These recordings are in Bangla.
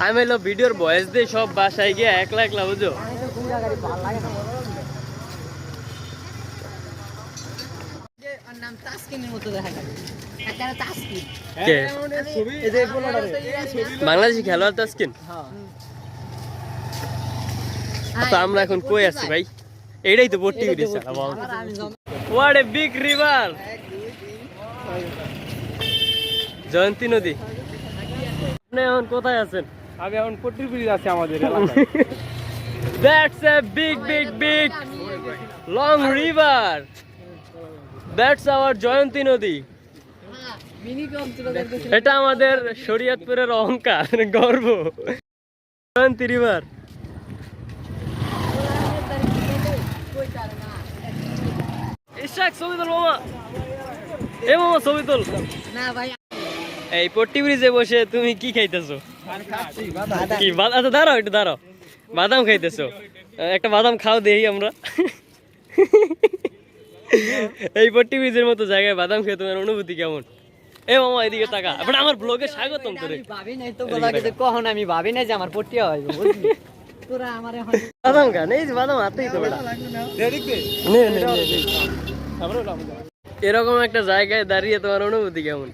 আমি হলো ভিডিওর ভয়েস দিয়ে সব বাসায় গিয়ে একলা একলা বুঝো। বাংলাদেশি খেলোয়াড় তাসকিন। তো আমরা এখন কই আছি ভাই? এইটাই তো Patti bridge. What a big river, Jayanti নদী। আপনি এখন কোথায় আছেন? আমি এখন পট্টি ব্রিজ আছে আমাদের এলাকায়। That's a big long river. That's our জয়ন্তী নদী। এটা আমাদের শরীয়তপুরের অহংকার, গর্ব, জয়ন্তী রিভার। ইশাক ছবি তোল মামা, এ মামা ছবি তোল। এই পট্টি ব্রিজে বসে তুমি কি খাইতেছো? কি আচ্ছা দাঁড়াও, একটু দাঁড়াও। বাদাম খাইতেছো? একটা বাদাম খাও দেখি আমরা। এই পট্টি ব্রিজের মতো জায়গায় বাদাম খেয়ে তোমার অনুভূতি কেমন? এ মামা এদিকে টাকা, আমার ব্লগে স্বাগতম করে। কখন আমি ভাবি না যে আমার পট্টি হয়, বুঝলি? তোরা আমারে বাদাম খান, এই যে বাদাম হাতেই তো বেটা। এরকম একটা জায়গায় দাঁড়িয়ে তোমার অনুভূতি কেমন?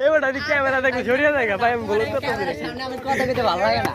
এবার ক্যামেরা দেখলে ছড়িয়ে যায় ভাই, আমি বলতে সামনে আমার কথা কইতে ভালো লাগে না।